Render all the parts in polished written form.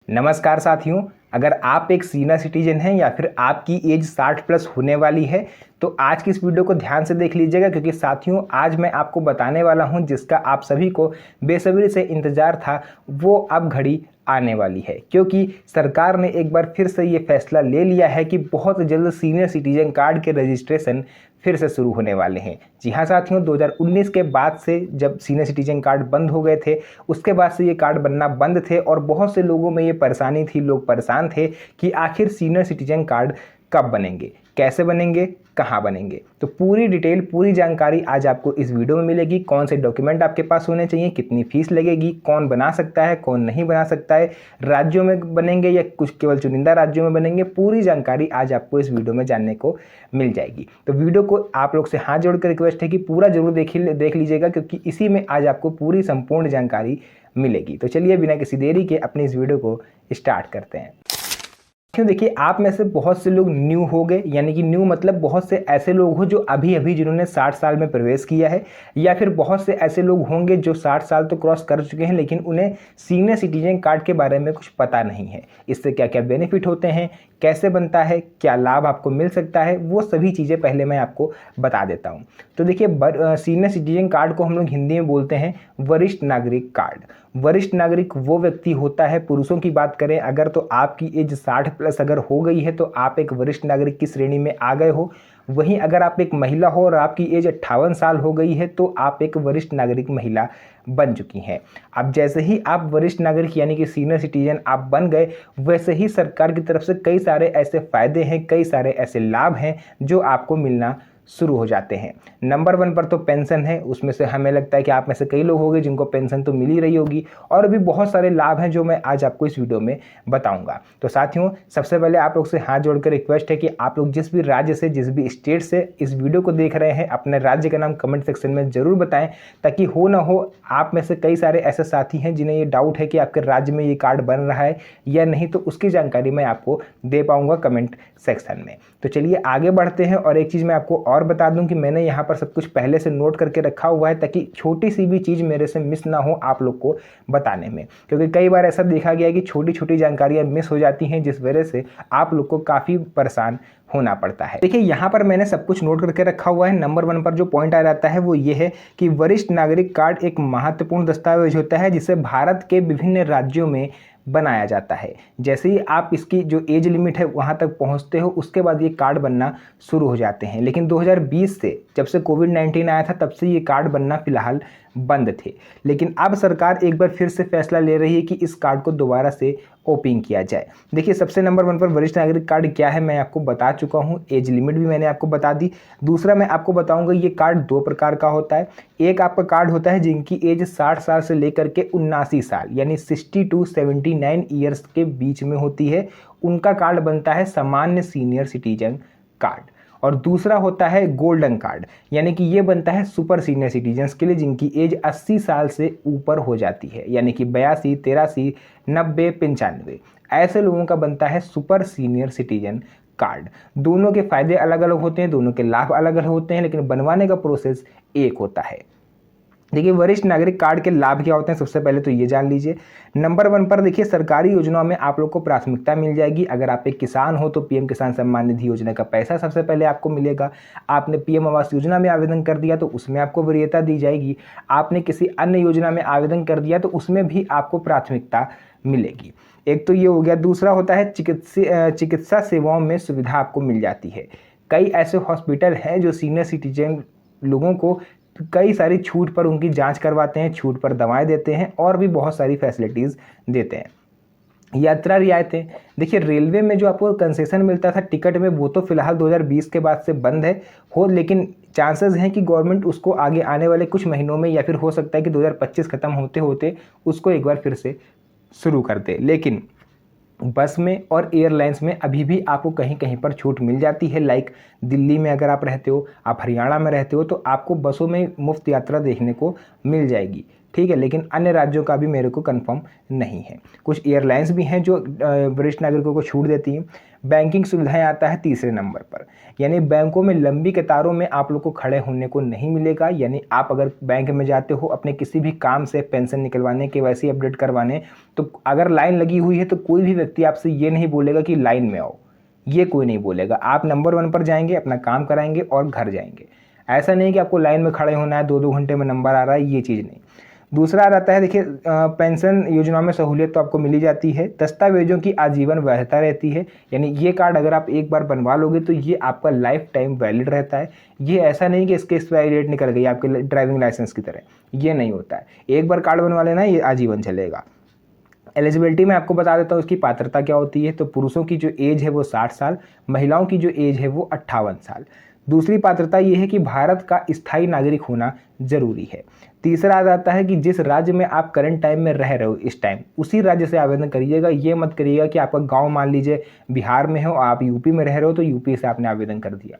नमस्कार साथियों, अगर आप एक सीनियर सिटीजन हैं या फिर आपकी एज 60 प्लस होने वाली है तो आज की इस वीडियो को ध्यान से देख लीजिएगा, क्योंकि साथियों आज मैं आपको बताने वाला हूं जिसका आप सभी को बेसब्री से इंतज़ार था, वो अब घड़ी आने वाली है। क्योंकि सरकार ने एक बार फिर से ये फैसला ले लिया है कि बहुत जल्द सीनियर सिटीजन कार्ड के रजिस्ट्रेशन फिर से शुरू होने वाले हैं। जी हाँ साथियों, 2019 के बाद से जब सीनियर सिटीजन कार्ड बंद हो गए थे, उसके बाद से ये कार्ड बनना बंद थे और बहुत से लोगों में ये परेशानी थी, लोग परेशान थे कि आखिर सीनियर सिटीजन कार्ड कब बनेंगे, कैसे बनेंगे, कहाँ बनेंगे। तो पूरी डिटेल, पूरी जानकारी आज आपको इस वीडियो में मिलेगी। कौन से डॉक्यूमेंट आपके पास होने चाहिए, कितनी फीस लगेगी, कौन बना सकता है, कौन नहीं बना सकता है, राज्यों में बनेंगे या कुछ केवल चुनिंदा राज्यों में बनेंगे, पूरी जानकारी आज आपको इस वीडियो में जानने को मिल जाएगी। तो वीडियो को आप लोग से हाथ जोड़कर रिक्वेस्ट है कि पूरा जरूर देख लीजिएगा, क्योंकि इसी में आज आपको पूरी संपूर्ण जानकारी मिलेगी। तो चलिए बिना किसी देरी के अपनी इस वीडियो को स्टार्ट करते हैं। क्यों, देखिए आप में से बहुत से लोग न्यू हो गए, यानी कि न्यू मतलब बहुत से ऐसे लोग हो जो अभी अभी जिन्होंने 60 साल में प्रवेश किया है, या फिर बहुत से ऐसे लोग होंगे जो 60 साल तो क्रॉस कर चुके हैं लेकिन उन्हें सीनियर सिटीजन कार्ड के बारे में कुछ पता नहीं है। इससे क्या क्या बेनिफिट होते हैं, कैसे बनता है, क्या लाभ आपको मिल सकता है, वो सभी चीज़ें पहले मैं आपको बता देता हूँ। तो देखिए, सीनियर सिटीजन कार्ड को हम लोग हिंदी में बोलते हैं वरिष्ठ नागरिक कार्ड। वरिष्ठ नागरिक वो व्यक्ति होता है, पुरुषों की बात करें अगर, तो आपकी एज 60 प्लस अगर हो गई है तो आप एक वरिष्ठ नागरिक की श्रेणी में आ गए हो। वहीं अगर आप एक महिला हो और आपकी एज 58 साल हो गई है तो आप एक वरिष्ठ नागरिक महिला बन चुकी हैं। अब जैसे ही आप वरिष्ठ नागरिक यानी कि सीनियर सिटीजन आप बन गए, वैसे ही सरकार की तरफ से कई सारे ऐसे फ़ायदे हैं, कई सारे ऐसे लाभ हैं जो आपको मिलना शुरू हो जाते हैं। नंबर 1 पर तो पेंशन है, उसमें से हमें लगता है कि आप में से कई लोग होंगे जिनको पेंशन तो मिल ही रही होगी, और भी बहुत सारे लाभ हैं जो मैं आज आपको इस वीडियो में बताऊंगा। तो साथियों, सबसे पहले आप लोग से हाथ जोड़कर रिक्वेस्ट है कि आप लोग जिस भी राज्य से, जिस भी स्टेट से इस वीडियो को देख रहे हैं, अपने राज्य का नाम कमेंट सेक्शन में ज़रूर बताएं, ताकि हो ना हो आप में से कई सारे ऐसे साथी हैं जिन्हें ये डाउट है कि आपके राज्य में ये कार्ड बन रहा है या नहीं, तो उसकी जानकारी मैं आपको दे पाऊंगा कमेंट सेक्शन में। तो चलिए आगे बढ़ते हैं। और एक चीज़ मैं आपको और बता दूं कि मैंने यहाँ पर सब कुछ पहले से नोट करके रखा हुआ है, ताकि छोटी सी भी चीज़ मेरे से मिस ना हो आप लोग को बताने में, क्योंकि कई बार ऐसा देखा गया है कि छोटी छोटी जानकारियाँ मिस हो जाती हैं, जिस वजह से आप लोग को काफ़ी परेशान होना पड़ता है। देखिए, यहाँ पर मैंने सब कुछ नोट करके रखा हुआ है। नंबर 1 पर जो पॉइंट आ जाता है वो ये है कि वरिष्ठ नागरिक कार्ड एक महत्वपूर्ण दस्तावेज होता है जिसे भारत के विभिन्न राज्यों में बनाया जाता है। जैसे ही आप इसकी जो एज लिमिट है वहाँ तक पहुँचते हो, उसके बाद ये कार्ड बनना शुरू हो जाते हैं। लेकिन 2020 से, जब से कोविड-19 आया था, तब से ये कार्ड बनना फिलहाल बंद थे। लेकिन अब सरकार एक बार फिर से फैसला ले रही है कि इस कार्ड को दोबारा से ओपनिंग किया जाए। देखिए, सबसे नंबर 1 पर वरिष्ठ नागरिक कार्ड क्या है मैं आपको बता चुका हूँ, एज लिमिट भी मैंने आपको बता दी। दूसरा मैं आपको बताऊंगा, ये कार्ड 2 प्रकार का होता है। एक आपका कार्ड होता है जिनकी एज 60 साल से लेकर के 79 साल यानी 60 टू 79 ईयर्स के बीच में होती है, उनका कार्ड बनता है सामान्य सीनियर सिटीजन कार्ड। और दूसरा होता है गोल्डन कार्ड, यानी कि ये बनता है सुपर सीनियर सिटीजन्स के लिए जिनकी एज 80 साल से ऊपर हो जाती है, यानी कि 82, 83, 90, 95 ऐसे लोगों का बनता है सुपर सीनियर सिटीजन कार्ड। दोनों के फायदे अलग अलग होते हैं, दोनों के लाभ अलग अलग होते हैं, लेकिन बनवाने का प्रोसेस एक होता है। देखिए, वरिष्ठ नागरिक कार्ड के लाभ क्या होते हैं, सबसे पहले तो ये जान लीजिए। नंबर 1 पर देखिए, सरकारी योजनाओं में आप लोग को प्राथमिकता मिल जाएगी। अगर आप एक किसान हो तो पीएम किसान सम्मान निधि योजना का पैसा सबसे पहले आपको मिलेगा। आपने पीएम आवास योजना में आवेदन कर दिया तो उसमें आपको वरीयता दी जाएगी। आपने किसी अन्य योजना में आवेदन कर दिया तो उसमें भी आपको प्राथमिकता मिलेगी। एक तो ये हो गया। दूसरा होता है चिकित्सा सेवाओं में सुविधा आपको मिल जाती है। कई ऐसे हॉस्पिटल हैं जो सीनियर सिटीजन लोगों को कई सारी छूट पर उनकी जांच करवाते हैं, छूट पर दवाएं देते हैं और भी बहुत सारी फैसिलिटीज़ देते हैं। यात्रा रियायतें, देखिए रेलवे में जो आपको कंसेशन मिलता था टिकट में, वो तो फिलहाल 2020 के बाद से बंद है लेकिन चांसेस हैं कि गवर्नमेंट उसको आगे आने वाले कुछ महीनों में, या फिर हो सकता है कि 2025 खत्म होते होते उसको एक बार फिर से शुरू कर दे। लेकिन बस में और एयरलाइंस में अभी भी आपको कहीं कहीं पर छूट मिल जाती है। लाइक दिल्ली में अगर आप रहते हो, आप हरियाणा में रहते हो, तो आपको बसों में मुफ्त यात्रा देखने को मिल जाएगी। ठीक है, लेकिन अन्य राज्यों का भी मेरे को कंफर्म नहीं है। कुछ एयरलाइंस भी हैं जो वरिष्ठ नागरिकों को छूट देती हैं। बैंकिंग सुविधाएं आता है तीसरे नंबर पर, यानी बैंकों में लंबी कतारों में आप लोग को खड़े होने को नहीं मिलेगा। यानी आप अगर बैंक में जाते हो अपने किसी भी काम से, पेंशन निकलवाने, केवाईसी अपडेट करवाने, तो अगर लाइन लगी हुई है तो कोई भी व्यक्ति आपसे ये नहीं बोलेगा कि लाइन में आओ, ये कोई नहीं बोलेगा। आप नंबर 1 पर जाएंगे, अपना काम कराएंगे और घर जाएंगे। ऐसा नहीं कि आपको लाइन में खड़े होना है, 2-2 घंटे में नंबर आ रहा है, ये चीज़ नहीं। दूसरा आ जाता है, देखिए पेंशन योजना में सहूलियत तो आपको मिली जाती है। दस्तावेजों की आजीवन वैधता रहती है, यानी ये कार्ड अगर आप एक बार बनवा लोगे तो ये आपका लाइफ टाइम वैलिड रहता है। ये ऐसा नहीं कि इसके एक्सपायरी डेट निकल गई आपके ड्राइविंग लाइसेंस की तरह, ये नहीं होता है। एक बार कार्ड बनवा लेना, ये आजीवन चलेगा। एलिजिबिलिटी में आपको बता देता हूँ इसकी पात्रता क्या होती है। तो पुरुषों की जो एज है वो 60 साल, महिलाओं की जो एज है वो 58 साल। दूसरी पात्रता ये है कि भारत का स्थायी नागरिक होना जरूरी है। तीसरा आ जाता है कि जिस राज्य में आप करंट टाइम में रह रहे हो इस टाइम, उसी राज्य से आवेदन करिएगा। ये मत करिएगा कि आपका गांव मान लीजिए बिहार में हो, आप यूपी में रह रहे हो तो यूपी से आपने आवेदन कर दिया,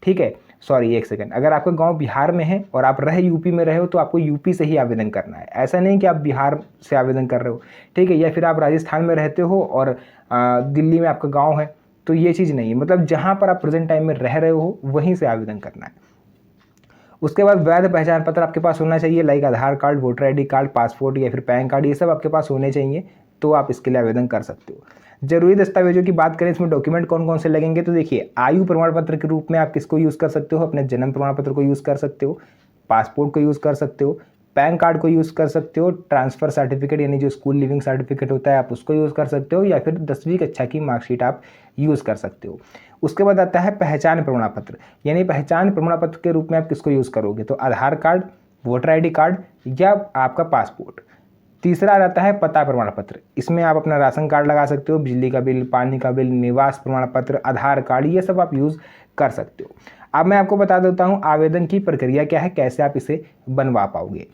ठीक है। सॉरी, एक सेकंड, अगर आपका गांव बिहार में है और आप यूपी में रहे हो तो आपको यूपी से ही आवेदन करना है। ऐसा नहीं कि आप बिहार से आवेदन कर रहे हो, ठीक है, या फिर आप राजस्थान में रहते हो और दिल्ली में आपका गाँव है, तो ये चीज़ नहीं है। मतलब जहाँ पर आप प्रेजेंट टाइम में रह रहे हो वहीं से आवेदन करना है। उसके बाद वैध पहचान पत्र आपके पास होना चाहिए, like Aadhaar card, voter ID card, passport या फिर पैन कार्ड, ये सब आपके पास होने चाहिए, तो आप इसके लिए आवेदन कर सकते हो। जरूरी दस्तावेजों की बात करें, इसमें डॉक्यूमेंट कौन कौन से लगेंगे, तो देखिए आयु प्रमाण पत्र के रूप में आप किसको यूज़ कर सकते हो, अपने जन्म प्रमाण पत्र को यूज़ कर सकते हो, पासपोर्ट को यूज़ कर सकते हो, पैन कार्ड को यूज़ कर सकते हो, ट्रांसफ़र सर्टिफिकेट यानी जो स्कूल लिविंग सर्टिफिकेट होता है आप उसको यूज़ कर सकते हो, या फिर 10वीं कक्षा की मार्कशीट आप यूज़ कर सकते हो। उसके बाद आता है पहचान प्रमाण पत्र, यानी पहचान प्रमाण पत्र के रूप में आप किसको यूज़ करोगे, तो आधार कार्ड, वोटर ID कार्ड या आपका पासपोर्ट। तीसरा आ जाता है पता प्रमाण पत्र, इसमें आप अपना राशन कार्ड लगा सकते हो, बिजली का बिल, पानी का बिल, निवास प्रमाण पत्र, आधार कार्ड, ये सब आप यूज़ कर सकते हो। अब मैं आपको बता देता हूँ आवेदन की प्रक्रिया क्या है, कैसे आप इसे बनवा पाओगे।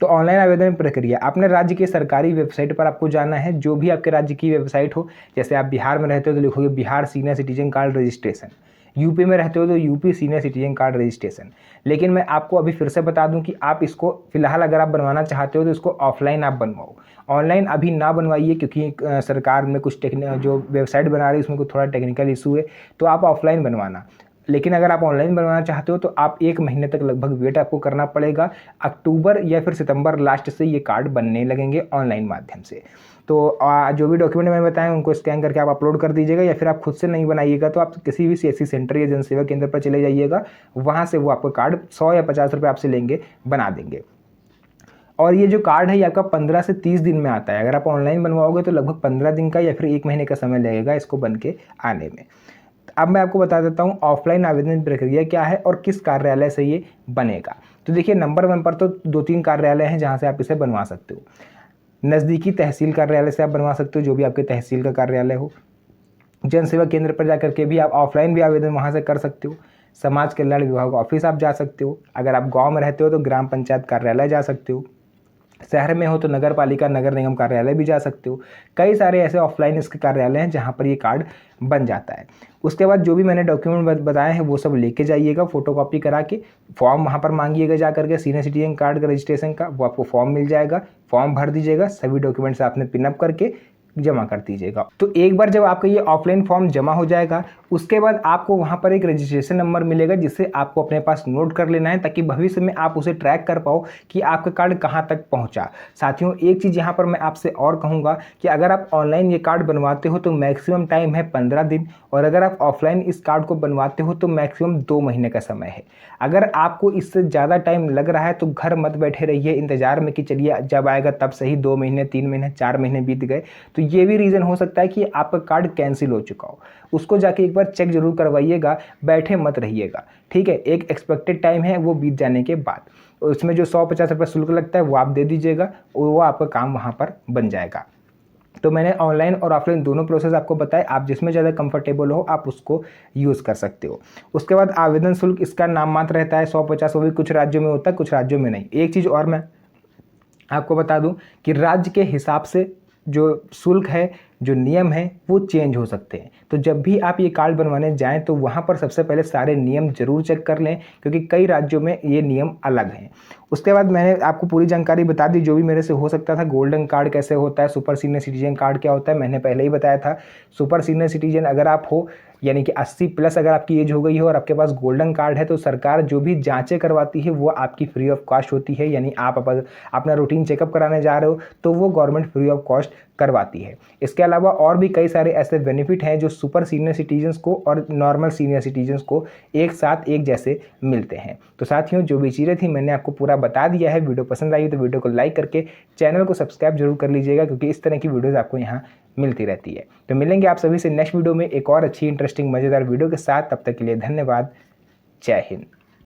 तो ऑनलाइन आवेदन प्रक्रिया, अपने राज्य की सरकारी वेबसाइट पर आपको जाना है, जो भी आपके राज्य की वेबसाइट हो। जैसे आप बिहार में रहते हो तो लिखोगे Bihar senior citizen card registration, UP में रहते हो तो UP senior citizen card registration. लेकिन मैं आपको अभी फिर से बता दूं कि आप इसको फिलहाल अगर आप बनवाना चाहते हो तो इसको ऑफलाइन आप बनवाओ, ऑनलाइन अभी ना बनवाइए, क्योंकि सरकार में कुछ जो वेबसाइट बना रही है उसमें कुछ थोड़ा टेक्निकल इशू है, तो आप ऑफलाइन बनवाना। लेकिन अगर आप ऑनलाइन बनवाना चाहते हो तो आप 1 महीने तक लगभग वेट आपको करना पड़ेगा। अक्टूबर या फिर सितंबर लास्ट से ये कार्ड बनने लगेंगे ऑनलाइन माध्यम से। तो जो भी डॉक्यूमेंट मैंने बताए उनको स्कैन करके आप अपलोड कर दीजिएगा, या फिर आप खुद से नहीं बनाइएगा तो आप किसी भी CSC सेंटर या जनसेवा केंद्र पर चले जाइएगा, वहाँ से वो आपका कार्ड 100 या 50 रुपये आपसे लेंगे, बना देंगे। और ये जो कार्ड है ये आपका 15 से 30 दिन में आता है। अगर आप ऑनलाइन बनवाओगे तो लगभग 15 दिन का या फिर 1 महीने का समय लगेगा इसको बन के आने में। अब मैं आपको बता देता हूँ ऑफलाइन आवेदन प्रक्रिया क्या है और किस कार्यालय से ये बनेगा। तो देखिए नंबर 1 पर तो 2-3 कार्यालय हैं जहाँ से आप इसे बनवा सकते हो। नज़दीकी तहसील कार्यालय से आप बनवा सकते हो, जो भी आपके तहसील का कार्यालय हो। जन सेवा केंद्र पर जाकर के भी आप ऑफलाइन भी आवेदन वहाँ से कर सकते हो। समाज कल्याण विभाग ऑफिस आप जा सकते हो। अगर आप गाँव में रहते हो तो ग्राम पंचायत कार्यालय जा सकते हो। शहर में हो तो नगर पालिका, नगर निगम कार्यालय भी जा सकते हो। कई सारे ऐसे ऑफलाइन इसके कार्यालय हैं जहाँ पर ये कार्ड बन जाता है। उसके बाद जो भी मैंने डॉक्यूमेंट बताए हैं वो सब लेके जाइएगा, फोटोकॉपी करा के फॉर्म वहाँ पर मांगिएगा जा करके सीनियर सिटीजन कार्ड का रजिस्ट्रेशन का, वो आपको फॉर्म मिल जाएगा। फॉर्म भर दीजिएगा, सभी डॉक्यूमेंट्स आपने पिनअप करके जमा कर दीजिएगा। तो एक बार जब आपका ये ऑफलाइन फॉर्म जमा हो जाएगा उसके बाद आपको वहाँ पर एक रजिस्ट्रेशन नंबर मिलेगा जिसे आपको अपने पास नोट कर लेना है, ताकि भविष्य में आप उसे ट्रैक कर पाओ कि आपका कार्ड कहाँ तक पहुँचा। साथियों एक चीज़ यहाँ पर मैं आपसे और कहूँगा कि अगर आप ऑनलाइन ये कार्ड बनवाते हो तो मैक्सिमम टाइम है 15 दिन, और अगर आप ऑफलाइन इस कार्ड को बनवाते हो तो मैक्सिमम 2 महीने का समय है। अगर आपको इससे ज़्यादा टाइम लग रहा है तो घर मत बैठे रहिए इंतजार में कि चलिए जब आएगा तब सही, 2 महीने, 3 महीने, 4 महीने बीत गए, तो ये भी रीज़न हो सकता है कि आपका कार्ड कैंसिल हो चुका हो। उसको जाके एक बार चेक जरूर करवाइएगा, बैठे मत रहिएगा, ठीक है। एक एक्सपेक्टेड टाइम है वो बीत जाने के बाद, उसमें जो 150 रुपये शुल्क लगता है वो आप दे दीजिएगा, वो आपका काम वहाँ पर बन जाएगा। तो मैंने ऑनलाइन और ऑफलाइन दोनों प्रोसेस आपको बताए, आप जिसमें ज़्यादा कंफर्टेबल हो आप उसको यूज़ कर सकते हो। उसके बाद आवेदन शुल्क इसका नाम मात्र रहता है 150, वो भी कुछ राज्यों में होता है, कुछ राज्यों में नहीं। एक चीज़ और मैं आपको बता दूं कि राज्य के हिसाब से जो शुल्क है जो नियम हैं वो चेंज हो सकते हैं। तो जब भी आप ये कार्ड बनवाने जाएं तो वहाँ पर सबसे पहले सारे नियम ज़रूर चेक कर लें, क्योंकि कई राज्यों में ये नियम अलग हैं। उसके बाद मैंने आपको पूरी जानकारी बता दी जो भी मेरे से हो सकता था। गोल्डन कार्ड कैसे होता है, सुपर सीनियर सिटीजन कार्ड क्या होता है, मैंने पहले ही बताया था। सुपर सीनियर सिटीजन अगर आप हो, यानी कि 80 प्लस अगर आपकी एज हो गई हो और आपके पास गोल्डन कार्ड है, तो सरकार जो भी जांचें करवाती है वो आपकी फ्री ऑफ कॉस्ट होती है। यानी आप अपना रूटीन चेकअप कराने जा रहे हो तो वो गवर्नमेंट फ्री ऑफ कॉस्ट करवाती है। इसके अलावा और भी कई सारे ऐसे बेनिफिट हैं जो सुपर सीनियर सिटीजन्स को और नॉर्मल सीनियर सिटीजन्स को एक साथ एक जैसे मिलते हैं। तो साथियों, जो भी चीज़ें थी मैंने आपको पूरा बता दिया है। वीडियो पसंद आई तो वीडियो को लाइक करके चैनल को सब्सक्राइब जरूर कर लीजिएगा, क्योंकि इस तरह की वीडियोज़ आपको यहाँ मिलती रहती है। तो मिलेंगे आप सभी से नेक्स्ट वीडियो में एक और अच्छी इंटरेस्टिंग मज़ेदार वीडियो के साथ। तब तक के लिए धन्यवाद। जय हिंद।